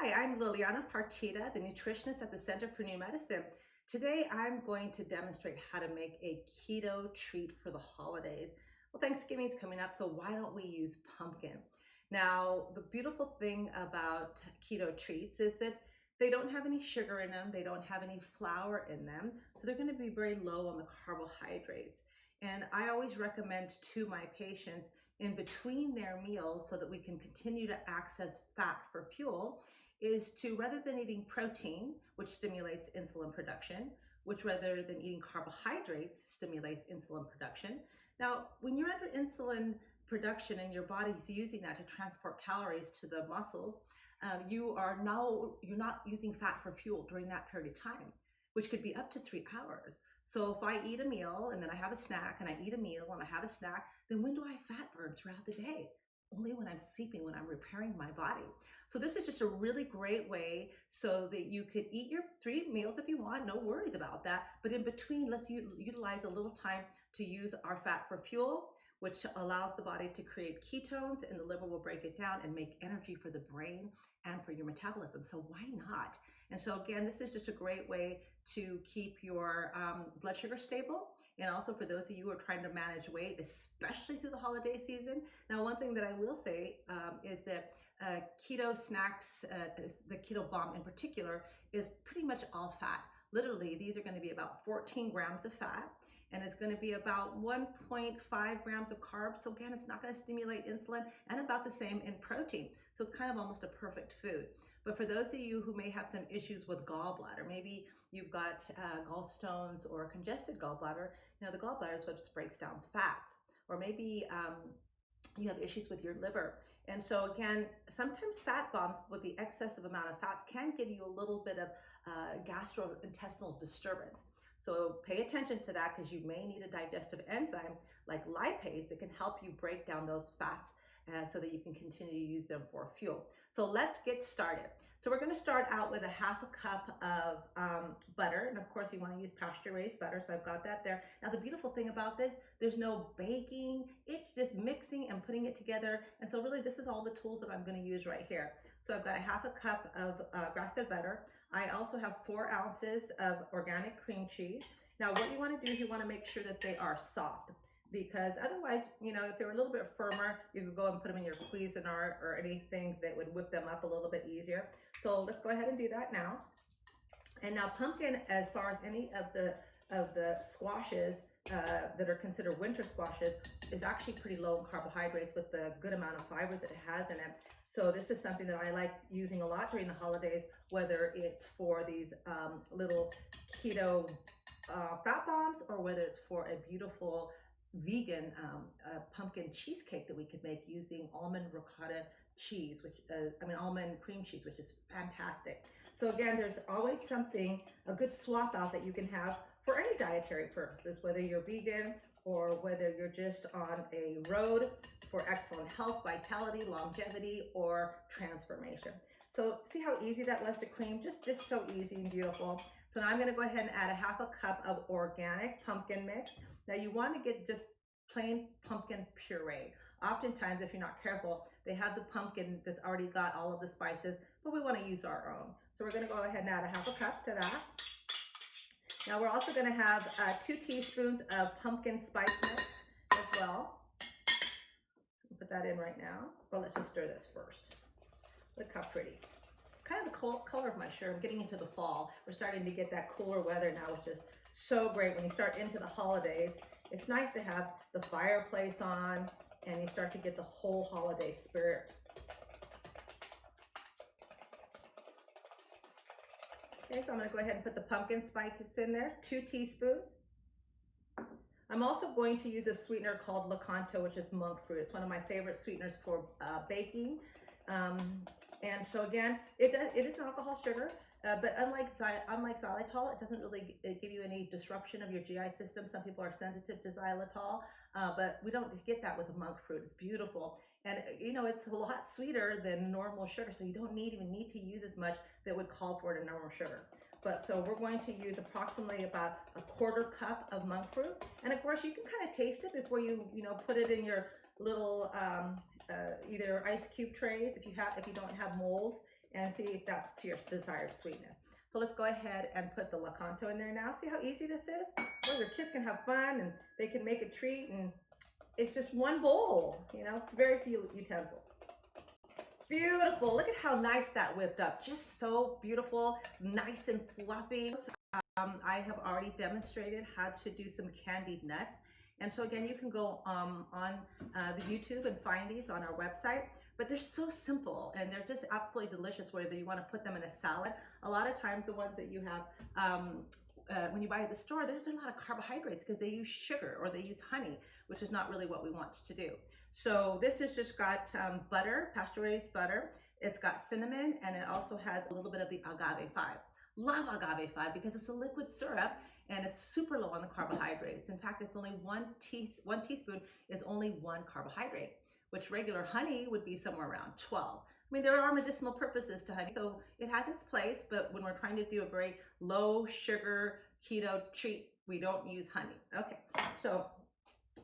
Hi, I'm Liliana Partida, the nutritionist at the Center for New Medicine. Today, I'm going to demonstrate how to make a keto treat for the holidays. Well, Thanksgiving's coming up, so why don't we use pumpkin? Now, the beautiful thing about keto treats is that they don't have any sugar in them, they don't have any flour in them, so they're going to be very low on the carbohydrates. And I always recommend to my patients in between their meals so that we can continue to access fat for fuel is to, rather than eating protein, which stimulates insulin production, which rather than eating carbohydrates stimulates insulin production. Now, when you're under insulin production and your body's using that to transport calories to the muscles, you're not using fat for fuel during that period of time, which could be up to 3 hours. So if I eat a meal and then I have a snack and I eat a meal and I have a snack, then when do I fat burn throughout the day? Only when I'm sleeping, when I'm repairing my body. So this is just a really great way so that you could eat your 3 meals if you want, no worries about that. But in between, let's utilize a little time to use our fat for fuel, which allows the body to create ketones, and the liver will break it down and make energy for the brain and for your metabolism. So why not? And so again, this is just a great way to keep your blood sugar stable, and also for those of you who are trying to manage weight, especially through the holiday season. Now, one thing that I will say is that keto snacks, the keto bomb in particular, is pretty much all fat. Literally, these are going to be about 14 grams of fat, and it's going to be about 1.5 grams of carbs. So again, it's not going to stimulate insulin, and about the same in protein. So it's kind of almost a perfect food. But for those of you who may have some issues with gallbladder, maybe you've got gallstones or congested gallbladder. Now, the gallbladder is what just breaks down fats. Or maybe you have issues with your liver. And so again, sometimes fat bombs with the excessive amount of fats can give you a little bit of gastrointestinal disturbance. So pay attention to that, because you may need a digestive enzyme like lipase that can help you break down those fats so that you can continue to use them for fuel. So let's get started. So we're going to start out with a half a cup of butter, and of course you want to use pasture raised butter, so I've got that there. Now the beautiful thing about this, there's no baking, it's just mixing and putting it together. And so really this is all the tools that I'm going to use right here. So I've got a half a cup of grass-fed butter. I also have 4 ounces of organic cream cheese. Now what you want to do is you want to make sure that they are soft, because otherwise, you know, if they were a little bit firmer, you could go and put them in your Cuisinart or anything that would whip them up a little bit easier. So let's go ahead and do that now. And now pumpkin, as far as any of the squashes that are considered winter squashes, is actually pretty low in carbohydrates with the good amount of fiber that it has in it. So this is something that I like using a lot during the holidays, whether it's for these little keto fat bombs, or whether it's for a beautiful vegan pumpkin cheesecake that we could make using almond ricotta cheese, which almond cream cheese, which is fantastic. So again, there's always something, a good swap out that you can have for any dietary purposes, whether you're vegan or whether you're just on a road for excellent health, vitality, longevity, or transformation. So see how easy that was to cream? Just so easy and beautiful. So now I'm going to go ahead and add a half a cup of organic pumpkin mix. Now you want to get just plain pumpkin puree. Oftentimes, if you're not careful, they have the pumpkin that's already got all of the spices, but we want to use our own. So we're going to go ahead and add a half a cup to that. Now we're also going to have 2 teaspoons of pumpkin spice mix as well. Put that in right now. Well, let's just stir this first. Look how pretty. Kind of the color of my shirt. I'm getting into the fall. We're starting to get that cooler weather now, which is so great when you start into the holidays. It's nice to have the fireplace on and you start to get the whole holiday spirit. Okay, so I'm going to go ahead and put the pumpkin spices in there, 2 teaspoons. I'm also going to use a sweetener called Lakanto, which is monk fruit. It's one of my favorite sweeteners for baking. And so again, it is an alcohol sugar, but unlike xylitol, it doesn't really give you any disruption of your GI system. Some people are sensitive to xylitol, but we don't get that with the monk fruit. It's beautiful. And you know, it's a lot sweeter than normal sugar, so you don't even need to use as much that would call for it in normal sugar. But so we're going to use approximately about a 1/4 cup of monk fruit. And of course, you can kind of taste it before you put it in your little either ice cube trays if you don't have molds. and see if that's to your desired sweetness. So let's go ahead and put the Lakanto in there now. See how easy this is? Well, your kids can have fun and they can make a treat, and it's just one bowl, you know, very few utensils. Beautiful. Look at how nice that whipped up. Just so beautiful, nice and fluffy. I have already demonstrated how to do some candied nuts. And so again, you can go on the YouTube and find these on our website. But they're so simple and they're just absolutely delicious, whether you want to put them in a salad. A lot of times the ones that you have when you buy at the store, there's a lot of carbohydrates because they use sugar or they use honey, which is not really what we want to do. So this has just got butter, pasture-raised butter. It's got cinnamon, and it also has a little bit of the agave-5. Love agave-5 because it's a liquid syrup and it's super low on the carbohydrates. In fact, it's only one teaspoon is only 1 carbohydrate, which regular honey would be somewhere around 12. I mean, there are medicinal purposes to honey, so it has its place, but when we're trying to do a very low sugar keto treat, we don't use honey. Okay, so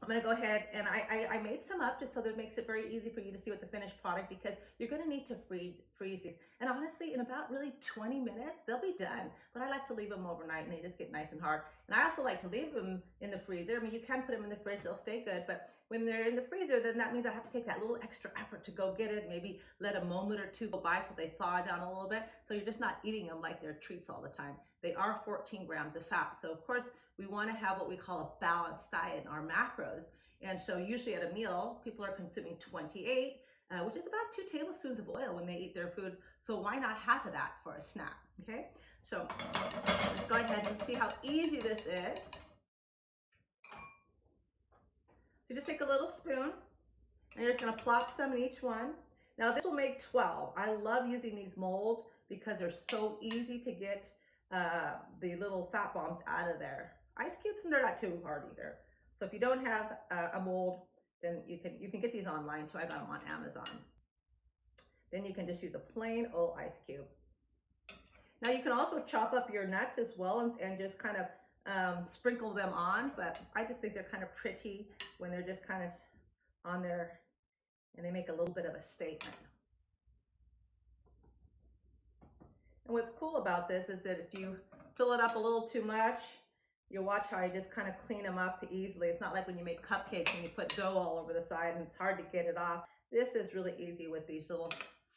I'm gonna go ahead and I made some up just so that it makes it very easy for you to see what the finished product, because you're gonna need to freeze these. And honestly, in about really 20 minutes, they'll be done. But I like to leave them overnight and they just get nice and hard. And I also like to leave them in the freezer. I mean, you can put them in the fridge, they'll stay good, but when they're in the freezer, then that means I have to take that little extra effort to go get it, maybe let a moment or two go by till they thaw down a little bit. So you're just not eating them like they're treats all the time. They are 14 grams of fat. So of course, we want to have what we call a balanced diet in our macros. And so usually at a meal, people are consuming 28, which is about 2 tablespoons of oil when they eat their foods. So why not half of that for a snack, okay? So let's go ahead and see how easy this is. So just take a little spoon and you're just gonna plop some in each one. Now this will make 12. I love using these molds because they're so easy to get the little fat bombs out of there. Ice cubes, and they're not too hard either. So if you don't have a mold, then you can get these online too. I got them on Amazon. Then you can just use a plain old ice cube. Now you can also chop up your nuts as well and just kind of sprinkle them on, but I just think they're kind of pretty when they're just kind of on there and they make a little bit of a statement. And what's cool about this is that if you fill it up a little too much, you'll watch how I just kind of clean them up easily. It's not like when you make cupcakes and you put dough all over the side and it's hard to get it off. This is really easy with these little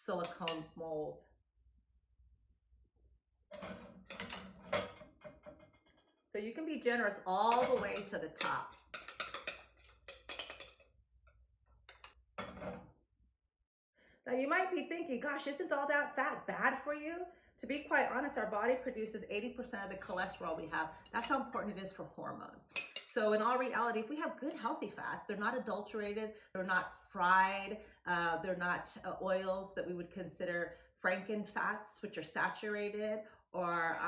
silicone molds. So you can be generous all the way to the top. Now you might be thinking, gosh, isn't all that fat bad for you? To be quite honest, our body produces 80% of the cholesterol we have. That's how important it is for hormones. So in all reality, if we have good healthy fats, they're not adulterated, they're not fried, they're not oils that we would consider Franken fats, which are saturated or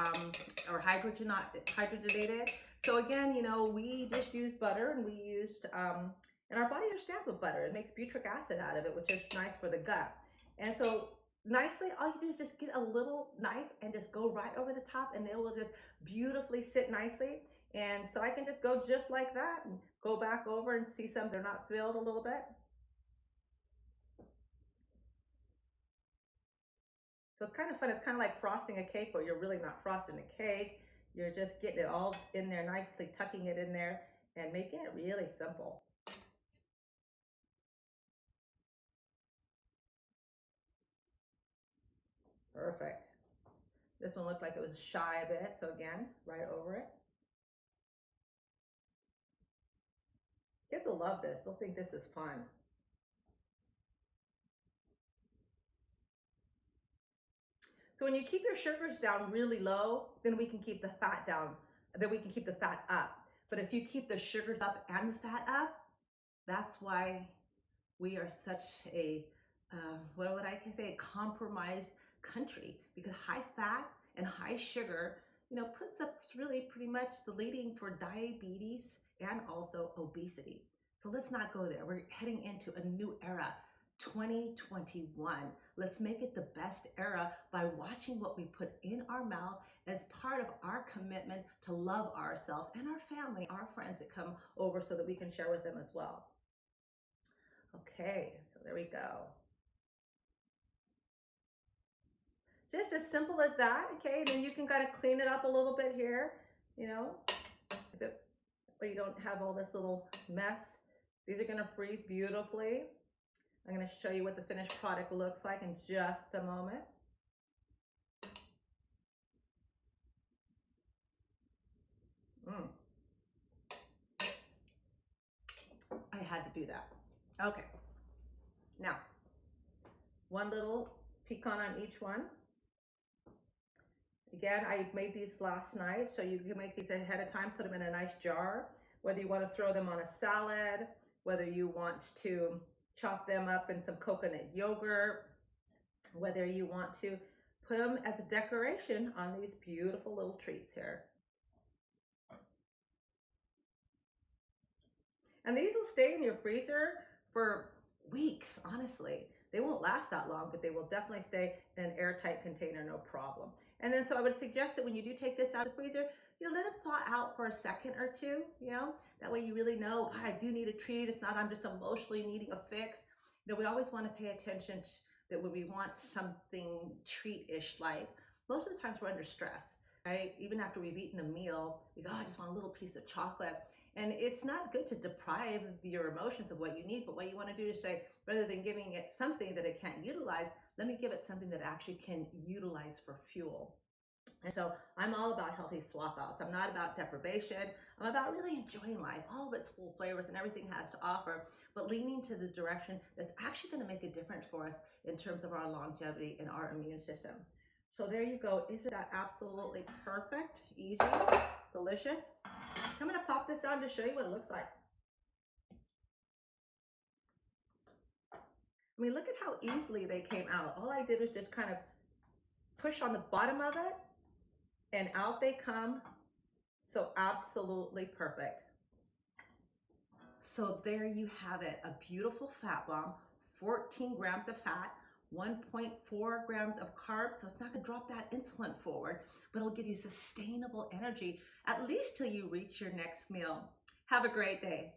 hydrogenated. So again, you know, we just used butter and we used, and our body understands with butter. It makes butyric acid out of it, which is nice for the gut. And so nicely, all you do is just get a little knife and just go right over the top and they will just beautifully sit nicely. And so I can just go just like that and go back over and see some they're not filled a little bit. So it's kind of fun. It's kind of like frosting a cake, but you're really not frosting a cake. You're just getting it all in there nicely, tucking it in there and making it really simple. Perfect. This one looked like it was shy a bit, so again, right over it. Kids will love this. They'll think this is fun. So when you keep your sugars down really low, then we can keep the fat down, then we can keep the fat up. But if you keep the sugars up and the fat up, that's why we are such a, what would I say, a compromised country, because high fat and high sugar, you know, puts up really pretty much the leading for diabetes and also obesity. So let's not go there. We're heading into a new era, 2021. Let's make it the best era by watching what we put in our mouth as part of our commitment to love ourselves and our family, our friends that come over, so that we can share with them as well. Okay, so there we go. Just as simple as that, okay? Then you can kind of clean it up a little bit here, you know, but you don't have all this little mess. These are gonna freeze beautifully. I'm gonna show you what the finished product looks like in just a moment. I had to do that. Okay, now, one little pecan on each one. Again, I made these last night, so you can make these ahead of time, put them in a nice jar, whether you want to throw them on a salad, whether you want to chop them up in some coconut yogurt, whether you want to put them as a decoration on these beautiful little treats here. And these will stay in your freezer for weeks, honestly. They won't last that long, but they will definitely stay in an airtight container, no problem. And then so I would suggest that when you do take this out of the freezer, let it thaw out for a second or two, that way you really know, God, I do need a treat. It's not, I'm just emotionally needing a fix. We always want to pay attention to that when we want something treat-ish like, most of the times we're under stress, right? Even after we've eaten a meal, we go, I just want a little piece of chocolate. And it's not good to deprive your emotions of what you need, but what you want to do is say, rather than giving it something that it can't utilize, let me give it something that it actually can utilize for fuel. And so I'm all about healthy swap outs. I'm not about deprivation. I'm about really enjoying life, all of its full flavors and everything it has to offer, but leaning to the direction that's actually going to make a difference for us in terms of our longevity and our immune system. So there you go. Isn't that absolutely perfect, easy, delicious? I'm going to pop this out to show you what it looks like. I mean, look at how easily they came out. All I did was just kind of push on the bottom of it and out they come. So absolutely perfect. So there you have it, a beautiful fat bomb, 14 grams of fat, 1.4 grams of carbs, so it's not gonna drop that insulin forward, but it'll give you sustainable energy, at least till you reach your next meal. Have a great day.